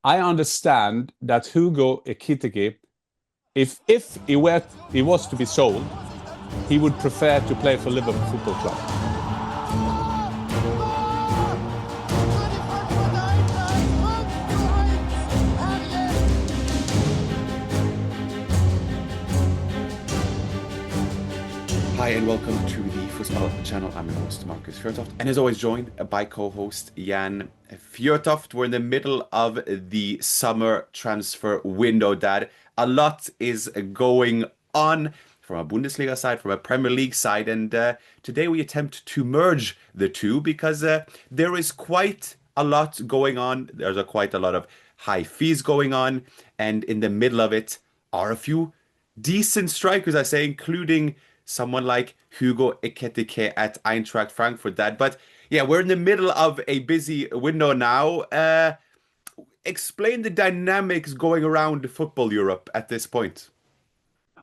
I understand that Hugo Ekitike, if he was to be sold, he would prefer to play for Liverpool Football Club. Hi and welcome to the Fußball channel. I'm your host Marcus Fjørtoft, and as always joined by co-host Jan Fjørtoft. We're in the middle of the summer transfer window, Dad. A lot is going on from a Bundesliga side, from a Premier League side, and today we attempt to merge the two because there is quite a lot going on. There's quite a lot of high fees going on, and in the middle of it are a few decent strikers, I say, including someone like Hugo Ekitike at Eintracht Frankfurt, Dad. But yeah, we're in the middle of a busy window now. Explain the dynamics going around football Europe at this point.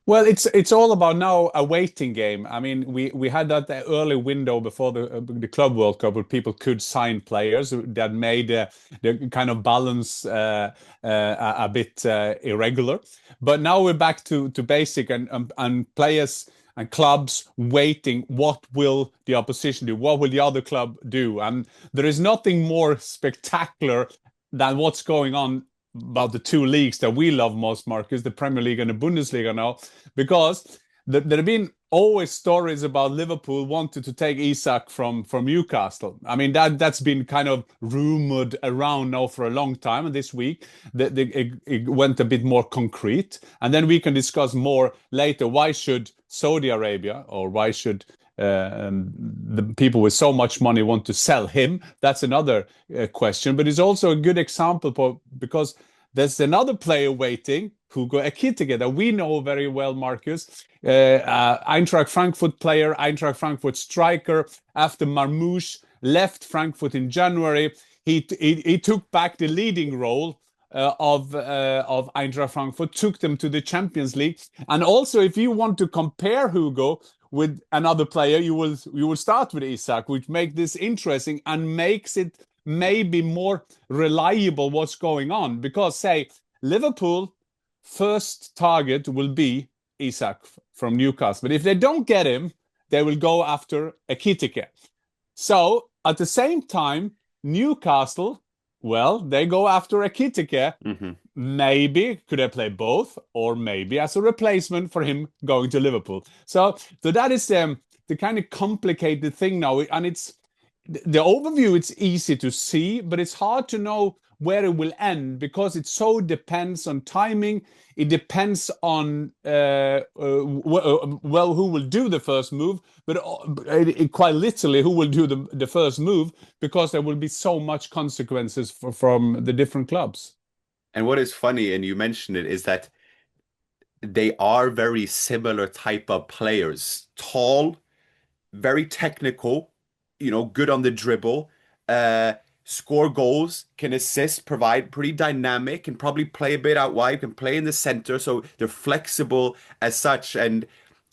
Well, it's all about now a waiting game. I mean, we had that early window before the Club World Cup where people could sign players that made the kind of balance a bit irregular. But now we're back to basic and players and clubs waiting. What will the opposition do? What will the other club do? And there is nothing more spectacular than what's going on about the two leagues that we love most, Marcus, the Premier League and the Bundesliga now, because there have been always stories about Liverpool wanting to take Isak from Newcastle. I mean, that's been kind of rumored around now for a long time. And this week, it went a bit more concrete. And then we can discuss more later. Why should Saudi Arabia, or why should the people with so much money want to sell him? That's another question. But it's also a good example because there's another player waiting, Hugo Ekitike, that we know very well, Marcus. Eintracht Frankfurt player, Eintracht Frankfurt striker. After Marmoush left Frankfurt in January, he took back the leading role of Eintracht Frankfurt, took them to the Champions League. And also, if you want to compare Hugo with another player, you will start with Isak, which makes this interesting and makes it maybe more reliable what's going on. Because, say, Liverpool first target will be Isak from Newcastle. But if they don't get him, they will go after Ekitike. So at the same time, Newcastle, well, they go after Ekitike. Mm-hmm. Maybe could they play both, or maybe as a replacement for him going to Liverpool. So that is the kind of complicated thing now, and it's the overview. It's easy to see, but it's hard to know where it will end because it so depends on timing. It depends on who will do the first move, but quite literally who will do the first move, because there will be so much consequences from the different clubs. And what is funny, and you mentioned it, is that they are very similar type of players. Tall, very technical, good on the dribble, score goals, can assist, provide, pretty dynamic, can probably play a bit out wide, can play in the center. So they're flexible as such. And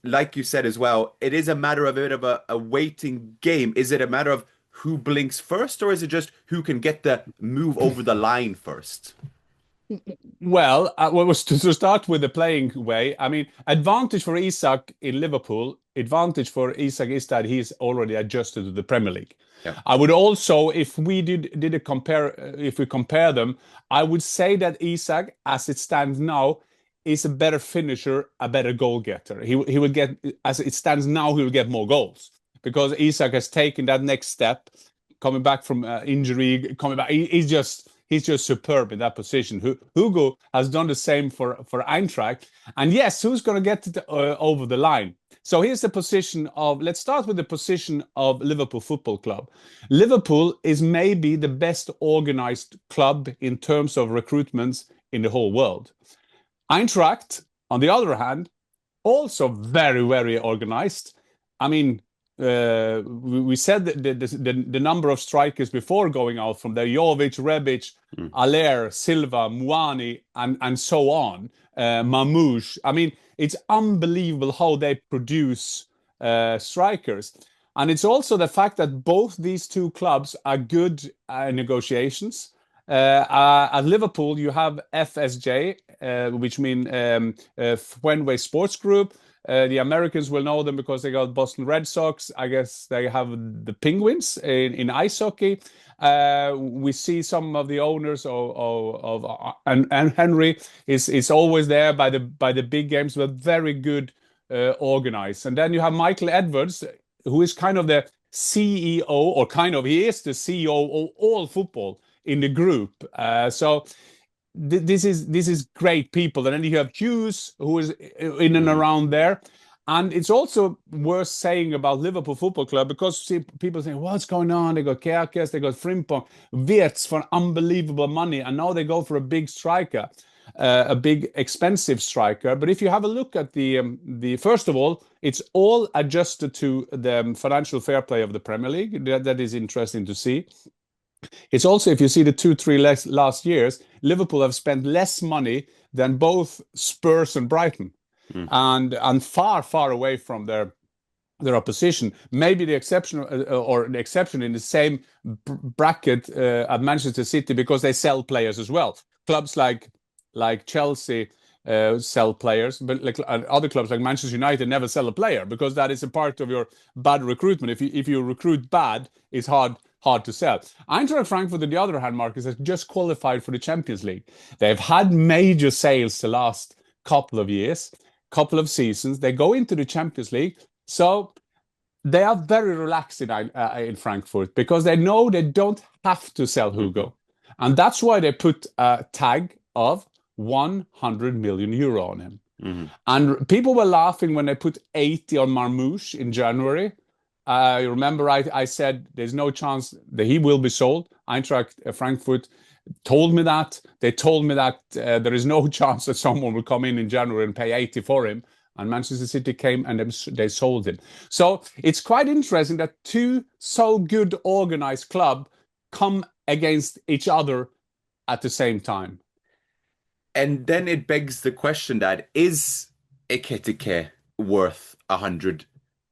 like you said as well, it is a matter of a bit of a waiting game. Is it a matter of who blinks first, or is it just who can get the move over the line first? Well, was to start with the playing way. I mean, advantage for Isak in Liverpool. Advantage for Isak is that he's already adjusted to the Premier League. Yeah. I would also, if we if we compare them, I would say that Isak, as it stands now, is a better finisher, a better goal getter. He will get, as it stands now, he will get more goals because Isak has taken that next step, coming back from injury, coming back. He's just superb in that position. Hugo has done the same for Eintracht. And yes, who's going to get it over the line? So here's the position of, let's start with the position of Liverpool Football Club. Liverpool is maybe the best organized club in terms of recruitments in the whole world. Eintracht, on the other hand, also very, very organized. I mean, we said the number of strikers before going out from there: Jovic, Rebic, Aller, Silva, Muani, and so on. Mamouche. I mean, it's unbelievable how they produce strikers. And it's also the fact that both these two clubs are good negotiations. At Liverpool, you have FSJ, which mean Fenway Sports Group. The Americans will know them because they got Boston Red Sox. I guess they have the Penguins in ice hockey. We see some of the owners and Henry is always there by the big games, but very good organized. And then you have Michael Edwards, who is kind of the CEO, or kind of he is the CEO of all football in the group. So this is great people. And then you have Hughes, who is in and around there. And it's also worth saying about Liverpool Football Club, because people say, what's going on? They got Kerkers, they got Frimpong, Wirtz for unbelievable money, and now they go for a big striker, a big expensive striker. But if you have a look at the first of all, it's all adjusted to the financial fair play of the Premier League. That is interesting to see. It's also, if you see the 2-3 last years, Liverpool have spent less money than both Spurs and Brighton, and far away from their opposition. Maybe the exception or the exception in the same bracket at Manchester City, because they sell players as well. Clubs like Chelsea sell players, but like other clubs like Manchester United never sell a player, because that is a part of your bad recruitment. If you recruit bad, it's hard to sell. Eintracht Frankfurt, on the other hand, Marcus, has just qualified for the Champions League. They've had major sales the last couple of years, couple of seasons. They go into the Champions League, so they are very relaxed in Frankfurt, because they know they don't have to sell Hugo, and that's why they put a tag of 100 million euro on him. And people were laughing when they put 80 on Marmoush in January. You remember I said there's no chance that he will be sold. Eintracht Frankfurt told me that. They told me that there is no chance that someone will come in January and pay 80 for him. And Manchester City came and they sold him. So it's quite interesting that two so good organized clubs come against each other at the same time. And then it begs the question, that is Ekitike worth 100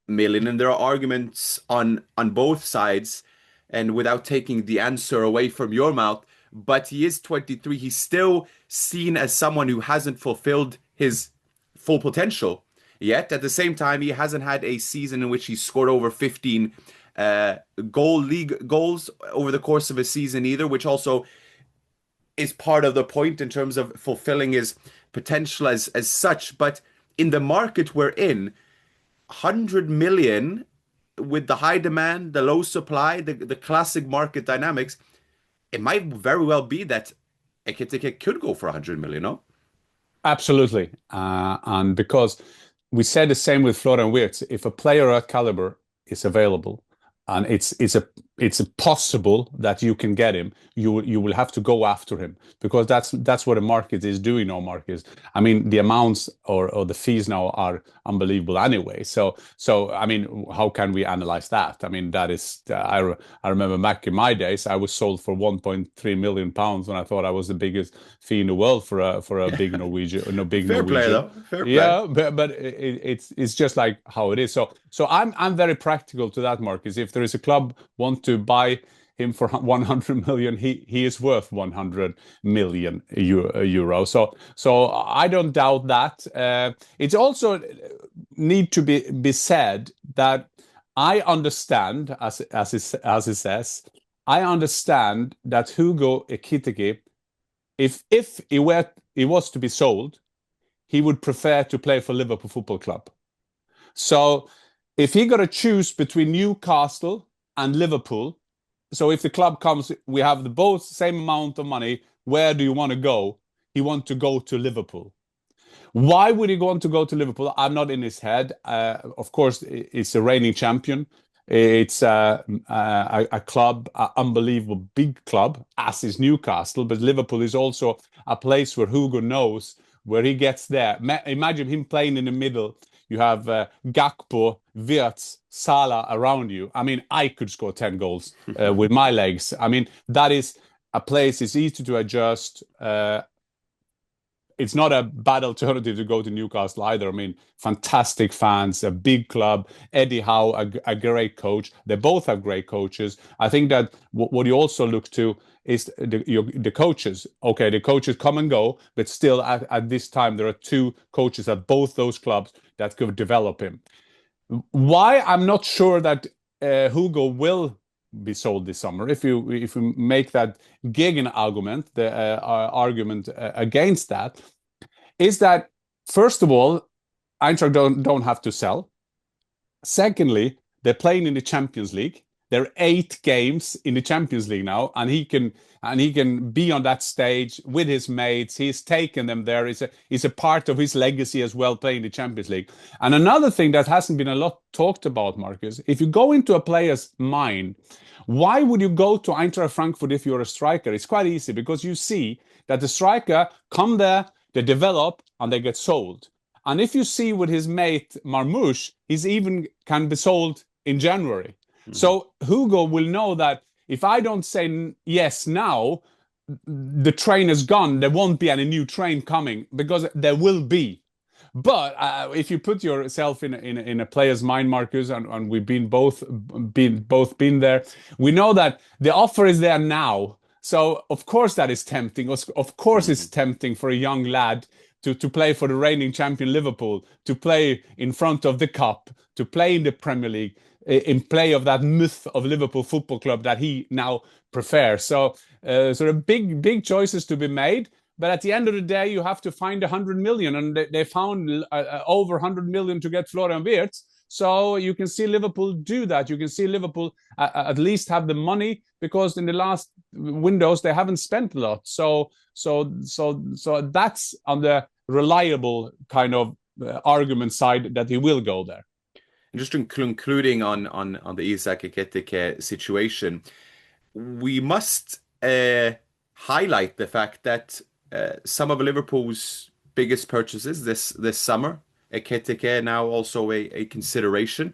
million? And there are arguments on both sides, and without taking the answer away from your mouth, but he is 23. He's still seen as someone who hasn't fulfilled his full potential yet. At the same time, he hasn't had a season in which he scored over 15 league goals over the course of a season either, which also is part of the point in terms of fulfilling his potential as such. But in the market we're in, 100 million with the high demand, the low supply, the classic market dynamics, it might very well be that Ekitike could go for 100 million, no? Absolutely. And because we said the same with Florian Wirtz, if a player at caliber is available, and it's possible that you can get him, you will have to go after him, because that's what the market is doing now, Marcus. I mean, the amounts or the fees now are unbelievable anyway. So I mean, how can we analyze that? I mean, that is I remember back in my days, I was sold for 1.3 million pounds when I thought I was the biggest fee in the world for a big Norwegian, no big Fair Norwegian. play, though. Fair play. Yeah, but it's just like how it is. So I'm very practical to that, Marcus. If there is a club want to buy him for 100 million, he is worth 100 million euro. So I don't doubt that. It's also need to be said that I understand, as it says, I understand that Hugo Ekitike, if he was to be sold, he would prefer to play for Liverpool Football Club. So if he got to choose between Newcastle and Liverpool, so if the club comes, we have the both same amount of money, where do you want to go? He wants to go to Liverpool. Why would he want to go to Liverpool? I'm not in his head. Of course, it's a reigning champion. It's a club, an unbelievable big club, as is Newcastle. But Liverpool is also a place where Hugo knows where he gets there. Imagine him playing in the middle. You have Gakpo, Wirtz, Salah around you. I mean, I could score 10 goals with my legs. I mean, that is a place, it's easy to adjust. It's not a bad alternative to go to Newcastle either. I mean, fantastic fans, a big club, Eddie Howe, a great coach. They both have great coaches. I think that what you also look to is the coaches. Okay, the coaches come and go, but still at this time there are two coaches at both those clubs that could develop him. Why? I'm not sure that Hugo will be sold this summer. If you make that Gegen argument, the argument against that, is that first of all, Eintracht don't have to sell. Secondly, they're playing in the Champions League. There are 8 games in the Champions League now, and he can be on that stage with his mates. He's taken them there. It's a part of his legacy as well, playing the Champions League. And another thing that hasn't been a lot talked about, Marcus, if you go into a player's mind, why would you go to Eintracht Frankfurt if you're a striker? It's quite easy, because you see that the striker come there, they develop, and they get sold. And if you see with his mate Marmoush, he's even can be sold in January. So Hugo will know that if I don't say yes now, the train is gone. There won't be any new train coming, because there will be. But if you put yourself in a player's mind, Marcus, and we've both been there, we know that the offer is there now. So of course that is tempting. Of course it's tempting for a young lad to play for the reigning champion Liverpool, to play in front of the cup, to play in the Premier League, in play of that myth of Liverpool Football Club that he now prefers. So sort of big choices to be made. But at the end of the day, you have to find 100 million, and they found over 100 million to get Florian Wirtz. So you can see Liverpool do that. You can see Liverpool at least have the money, because in the last windows they haven't spent a lot. So that's on the reliable kind of argument side that he will go there. And just concluding on the Isak-Ekitike situation, we must highlight the fact that some of Liverpool's biggest purchases this summer, Ekitike now also a consideration,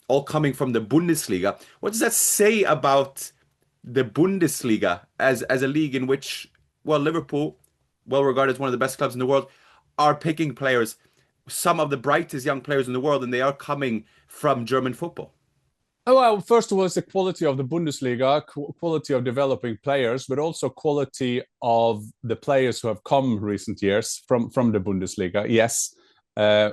all coming from the Bundesliga. What does that say about the Bundesliga as a league in which, well, Liverpool, well regarded as one of the best clubs in the world, are picking players, some of the brightest young players in the world, and they are coming from German football? Oh, well, first of all, it's the quality of the Bundesliga, quality of developing players, but also quality of the players who have come recent years from the Bundesliga. Yes,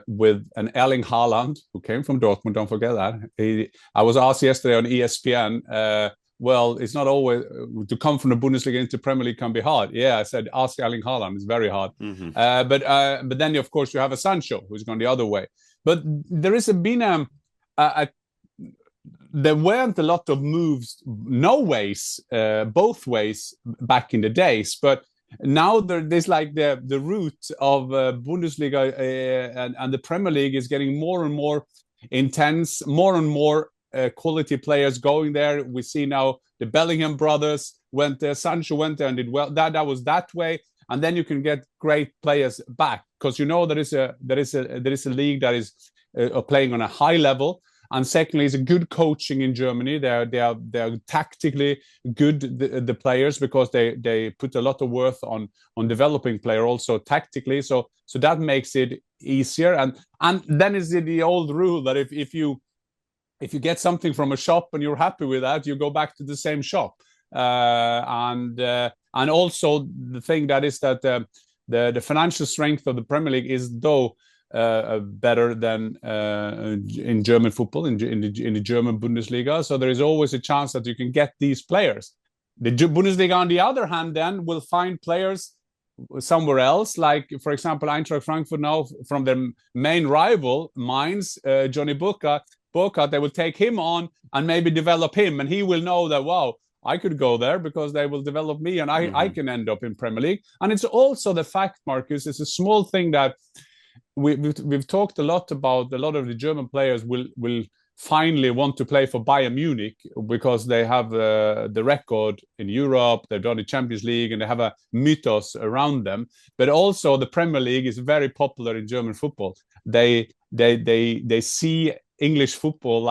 with an Erling Haaland, who came from Dortmund, don't forget that. I was asked yesterday on ESPN, well, it's not always to come from the Bundesliga into Premier League can be hard. Yeah, I said, ask Erling Haaland. It's very hard. But then, of course, you have a Sancho who's gone the other way. But there has been there weren't a lot of moves, both ways back in the days. But now there's like the route of Bundesliga and the Premier League is getting more and more intense, more and more quality players going there. We see now the Bellingham brothers went there, Sancho went there and did well. That was that way, and then you can get great players back, because you know there is a league that is playing on a high level. And secondly, it's a good coaching in Germany. They are tactically good, the players, because they put a lot of worth on developing player also tactically. So that makes it easier. And then is the old rule that if you get something from a shop and you're happy with that, you go back to the same shop. And also the thing that is that the financial strength of the Premier League is better than in German football, in the German Bundesliga. So there is always a chance that you can get these players. The Bundesliga, on the other hand, then will find players somewhere else, like, for example, Eintracht Frankfurt now from their main rival, Mainz, Johnny Burkhardt, they will take him on and maybe develop him, and he will know that, wow, I could go there because they will develop me, and I can end up in Premier League. And it's also the fact, Marcus, it's a small thing that we've talked a lot about. A lot of the German players will finally want to play for Bayern Munich because they have the record in Europe, they've done the Champions League, and they have a mythos around them. But also the Premier League is very popular in German football. They see English football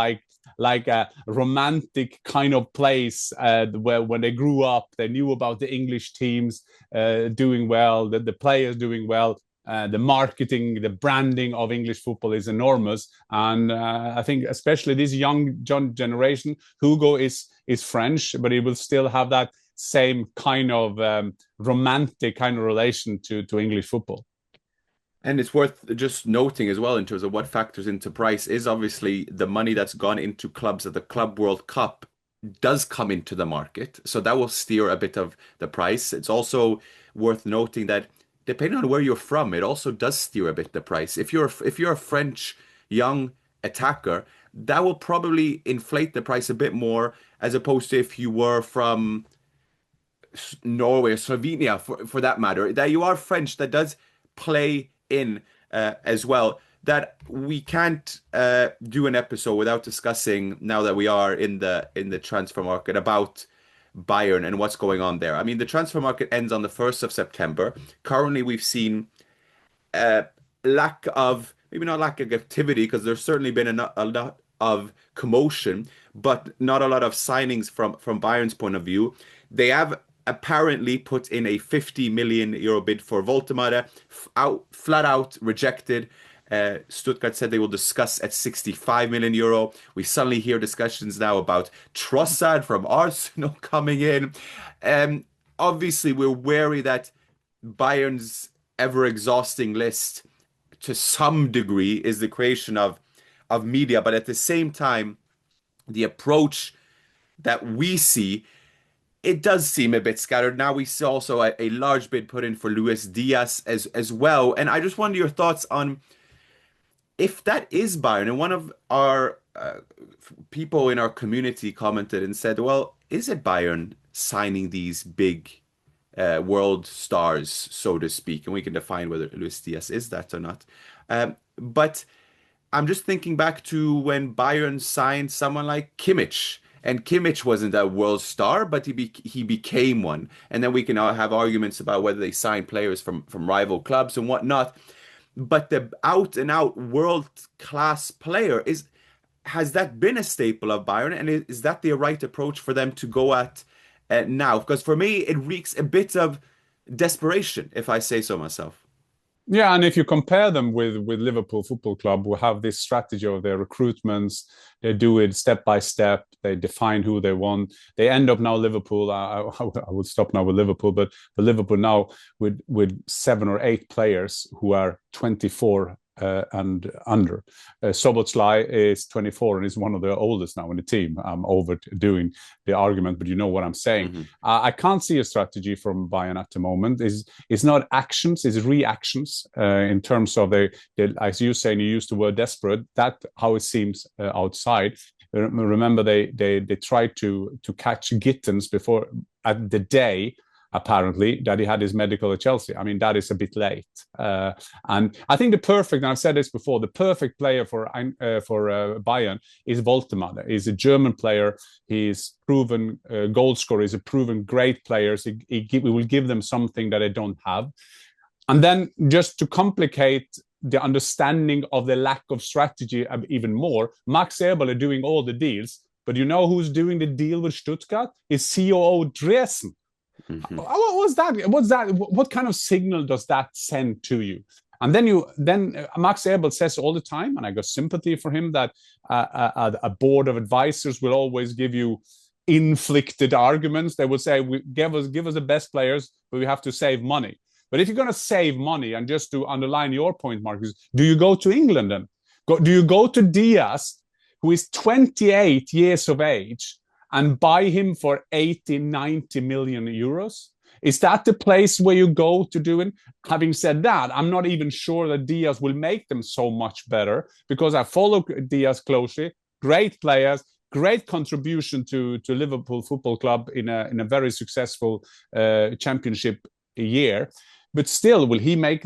like a romantic kind of place where when they grew up, they knew about the English teams doing well, the players doing well. The marketing, the branding of English football is enormous. And I think especially this young generation, Hugo is French, but he will still have that same kind of romantic kind of relation to English football. And it's worth just noting as well in terms of what factors into price is obviously the money that's gone into clubs at the Club World Cup does come into the market. So that will steer a bit of the price. It's also worth noting that depending on where you're from, it also does steer a bit the price. If you're a French young attacker, that will probably inflate the price a bit more as opposed to if you were from Norway or Slovenia for that matter. That you are French, that does play in as well. That we can't do an episode without discussing, now that we are in the transfer market, about Bayern and what's going on there. I mean, the transfer market ends on the 1st of September. Currently, we've seen lack of, maybe not lack of activity, because there's certainly been a lot of commotion, but not a lot of signings from Bayern's point of view. They have apparently put in a 50 million euro bid for Woltemade, flat out rejected. Stuttgart said they will discuss at 65 million euro. We suddenly hear discussions now about Trossard from Arsenal coming in. Obviously, we're wary that Bayern's ever-exhausting list, to some degree, is the creation of media. But at the same time, the approach that we see, it does seem a bit scattered. Now we see also a large bid put in for Luis Díaz as well. And I just wonder your thoughts on if that is Bayern. And one of our people in our community commented and said, well, is it Bayern signing these big world stars, so to speak? And we can define whether Luis Díaz is that or not. But I'm just thinking back to when Bayern signed someone like Kimmich. And Kimmich wasn't a world star, but he became one. And then we can have arguments about whether they sign players from rival clubs and whatnot. But the out-and-out world-class player, has that been a staple of Bayern? And is that the right approach for them to go at now? Because for me, it reeks a bit of desperation, if I say so myself. Yeah, and if you compare them with Liverpool Football Club, who have this strategy of their recruitments, they do it step by step. They define who they want. They end up now Liverpool. I would stop now with Liverpool, but Liverpool now with 7 or 8 players who are 24 and under. Szoboszlai is 24 and is one of the oldest now in the team. I'm overdoing the argument, but you know what I'm saying. Mm-hmm. I can't see a strategy from Bayern at the moment. It's not actions, it's reactions in terms of as you say, and you used the word desperate, that's how it seems outside. Remember, they tried to catch Gittens before at the day, apparently, that he had his medical at Chelsea. I mean, that is a bit late. And I think and I've said this before, the perfect player for Bayern is Woltemade. He's a German player. He's proven goal scorer. He's a proven great player. So he will give them something that they don't have. And then just to complicate the understanding of the lack of strategy even more, Max Eberl are doing all the deals. But you know who's doing the deal with Stuttgart? Is COO Dresden. Mm-hmm. What was that? What's that? What kind of signal does that send to you? And then Max Eberl says all the time, and I got sympathy for him, that a board of advisors will always give you inflicted arguments. They will say, give us the best players, but we have to save money. But if you're going to save money, and just to underline your point, Marcus, do you go to England then? Do you go to Diaz, who is 28 years of age, and buy him for 80, 90 million euros? Is that the place where you go to do it? Having said that, I'm not even sure that Diaz will make them so much better, because I follow Diaz closely. Great players, great contribution to Liverpool Football Club in a very successful championship year. But still, will he make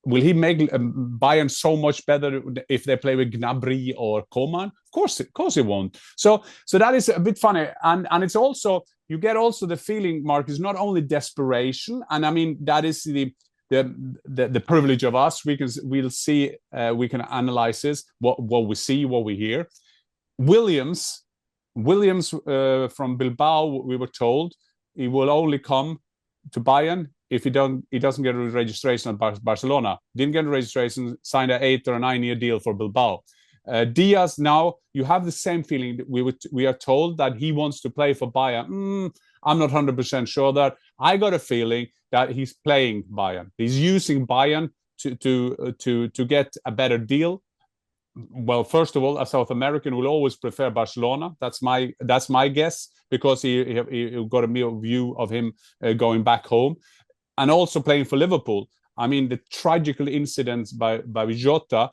Bayern so much better if they play with Gnabry or Coman? Of course he won't. So that is a bit funny, and it's also, you get also the feeling, Mark, is not only desperation, and I mean that is the privilege of us. We can analyze this, what we see, what we hear. Williams from Bilbao, we were told he will only come to Bayern if he doesn't get a registration at Barcelona. Didn't get a registration, signed an 8 or a 9 year deal for Bilbao. Diaz, now you have the same feeling. We are told that he wants to play for Bayern. I'm not 100% sure that. I got a feeling that he's playing Bayern. He's using Bayern to get a better deal. Well, first of all, a South American will always prefer Barcelona. That's my guess, because he got a view of him going back home, and also playing for Liverpool. I mean, the tragical incidents by Jota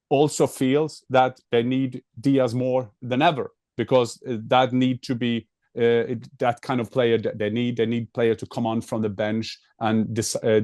also feels that they need Díaz more than ever, because that need to be that kind of player they need player to come on from the bench and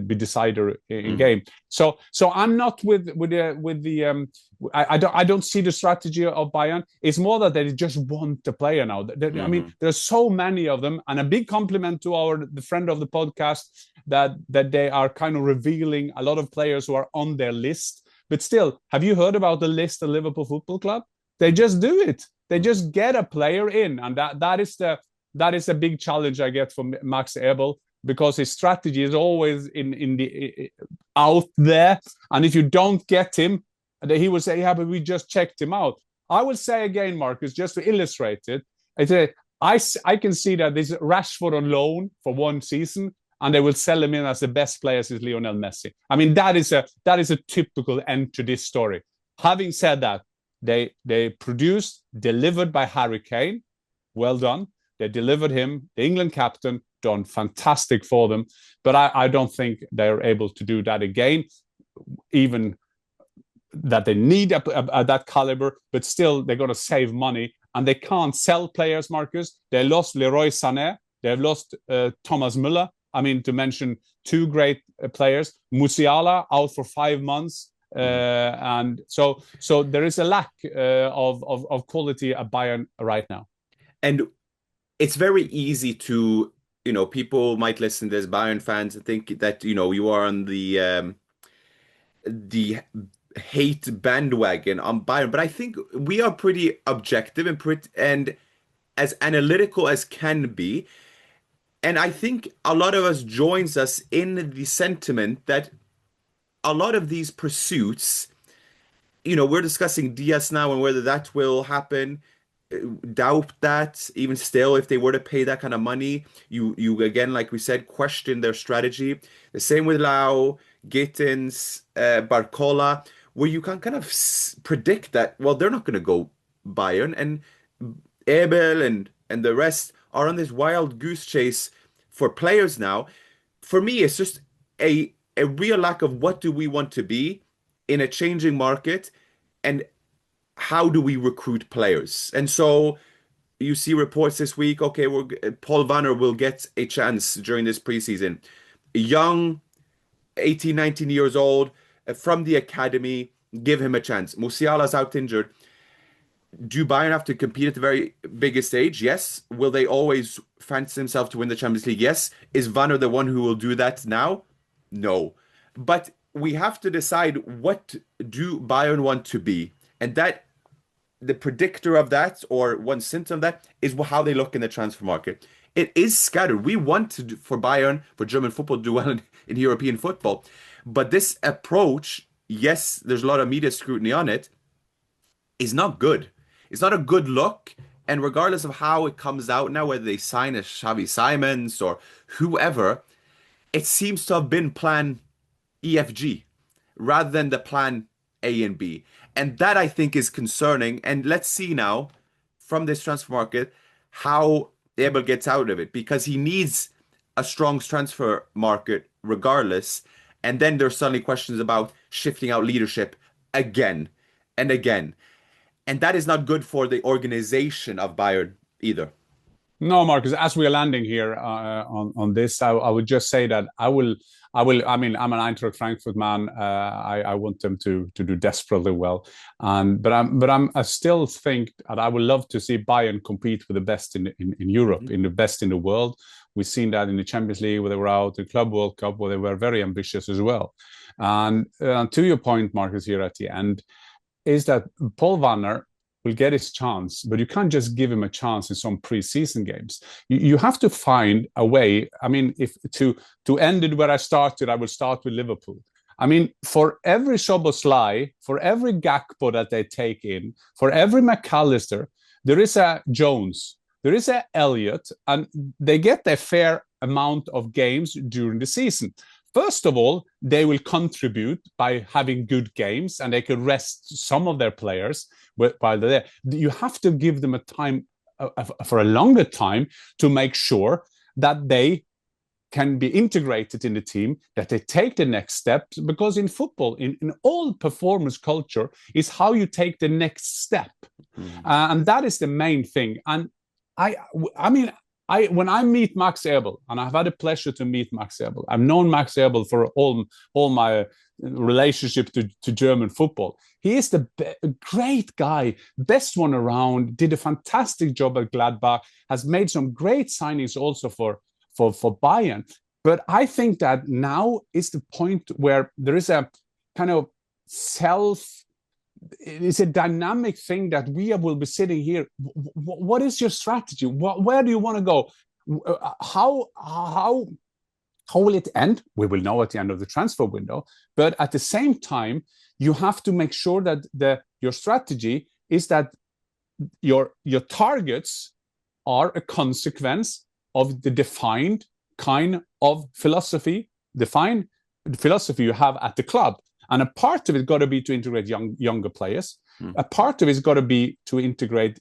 be decider in game. So I'm not with the I don't see the strategy of Bayern. It's more that they just want the player now. I mean, there's so many of them, and a big compliment to the friend of the podcast that they are kind of revealing a lot of players who are on their list. But still, have you heard about the list of Liverpool Football Club? They just do it. They just get a player in, and that is a big challenge I get from Max Eberl, because his strategy is always in the out there, and if you don't get him, he will say, "Yeah, but we just checked him out." I will say again, Marcus, just to illustrate it, I can see that this Rashford on loan for one season, and they will sell him in as the best player since Lionel Messi. I mean, that is a typical end to this story. Having said that, they produced, delivered by Harry Kane. Well done. They delivered him, the England captain, done fantastic for them. But I don't think they're able to do that again, even that they need that caliber. But still, they're going to save money, and they can't sell players, Marcus. They lost Leroy Sané. They've lost Thomas Müller. I mean, to mention two great players. Musiala out for 5 months. And so there is a lack of quality at Bayern right now. And it's very easy to, people might listen to this, Bayern fans, and think that, you are on the hate bandwagon on Bayern. But I think we are pretty objective and as analytical as can be. And I think a lot of us joins us in the sentiment that a lot of these pursuits, we're discussing Díaz now and whether that will happen. Doubt that, even still, if they were to pay that kind of money, you again, like we said, question their strategy. The same with Lau, Gittins, Barcola, where you can kind of predict that, well, they're not going to go Bayern, and Ebel and the rest are on this wild goose chase for players now. For me, it's just a real lack of what do we want to be in a changing market, and how do we recruit players? And so you see reports this week, okay, Paul Vanner will get a chance during this preseason. Young, 18, 19 years old, from the academy, give him a chance. Musiala's out injured. Do Bayern have to compete at the very biggest stage? Yes. Will they always fancy themselves to win the Champions League? Yes. Is Vanner the one who will do that now? No. But we have to decide, what do Bayern want to be? And that, the predictor of that, or one symptom of that, is how they look in the transfer market. It is scattered. We want for Bayern, for German football to do well in European football. But this approach, yes, there's a lot of media scrutiny on it, is not good. It's not a good look. And regardless of how it comes out now, whether they sign a Xavi Simons or whoever, it seems to have been plan EFG rather than the plan A and B. And that, I think, is concerning. And let's see now from this transfer market how Abel gets out of it, because he needs a strong transfer market regardless. And then there's suddenly questions about shifting out leadership again and again. And that is not good for the organization of Bayern either. No, Marcus, as we are landing here on this, I would just say that I mean, I'm an Eintracht Frankfurt man. I want them to do desperately well. I still think that I would love to see Bayern compete with the best in Europe, in the best in the world. We've seen that in the Champions League, where they were out, the Club World Cup, where they were very ambitious as well. And to your point, Marcus, here at the end, is that Paul Vanner will get his chance, but you can't just give him a chance in some pre-season games. You have to find a way. I mean, if to end it where I started, I will start with Liverpool. I mean, for every Szoboszlai, for every Gakpo that they take in, for every McAllister, there is a Jones, there is a Elliot, and they get their fair amount of games during the season. First of all, they will contribute by having good games, and they could rest some of their players while they're there. You have to give them a time for a longer time to make sure that they can be integrated in the team, that they take the next step. Because in football, in all performance culture, is how you take the next step. And that is the main thing. And I mean, when I meet Max Eberl, and I've had the pleasure to meet Max Eberl, I've known Max Eberl for all my relationship to German football. He is the great guy, best one around, did a fantastic job at Gladbach, has made some great signings also for Bayern. But I think that now is the point where there is a kind of it's a dynamic thing that we will be sitting here. What is your strategy? Where do you want to go? How will it end? We will know at the end of the transfer window. But at the same time, you have to make sure that your strategy is that your targets are a consequence of the defined kind of philosophy you have at the club. And a part of it got to be to integrate younger players. A part of it's got to be to integrate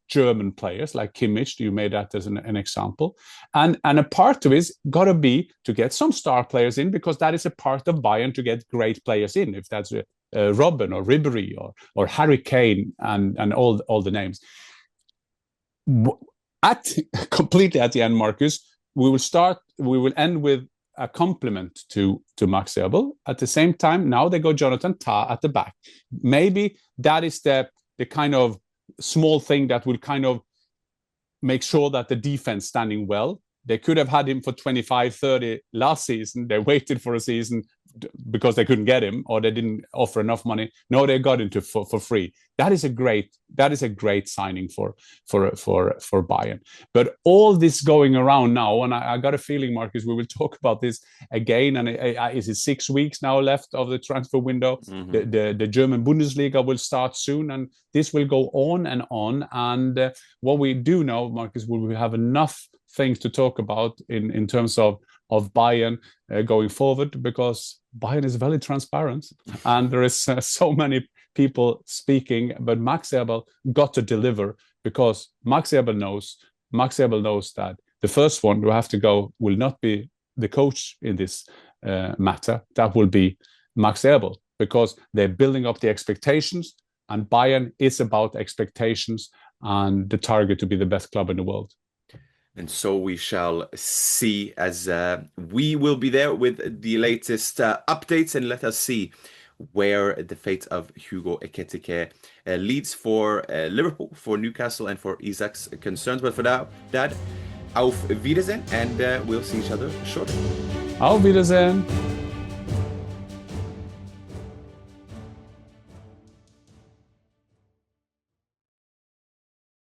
German players, like Kimmich. You made that as an example. And a part of it's got to be to get some star players in, because that is a part of Bayern to get great players in. If that's Robben or Ribéry or Harry Kane and all the names. Completely at the end, Marcus, we will end with a compliment to Max Eberl. At the same time, now they go Jonathan Tah at the back. Maybe that is the kind of small thing that will kind of make sure that the defense standing well. They could have had him for 25, 30 last season. They waited for a season because they couldn't get him, or they didn't offer enough money. No, they got him for free. That is a great signing for Bayern. But all this going around now, and I got a feeling, Marcus, we will talk about this again. And is it 6 weeks now left of the transfer window? The German Bundesliga will start soon, and this will go on and on. And what we do know, Marcus, we have enough things to talk about in terms of Bayern going forward, because Bayern is very transparent, and there is so many people speaking, but Max Eberl got to deliver, because Max Eberl knows that the first one who have to go will not be the coach in this matter. That will be Max Eberl, because they're building up the expectations, and Bayern is about expectations and the target to be the best club in the world. And so we shall see, as we will be there with the latest updates, and let us see where the fate of Hugo Ekitike leads for Liverpool, for Newcastle, and for Isak's concerns. But for now, Dad, auf Wiedersehen, and we'll see each other shortly. Auf Wiedersehen.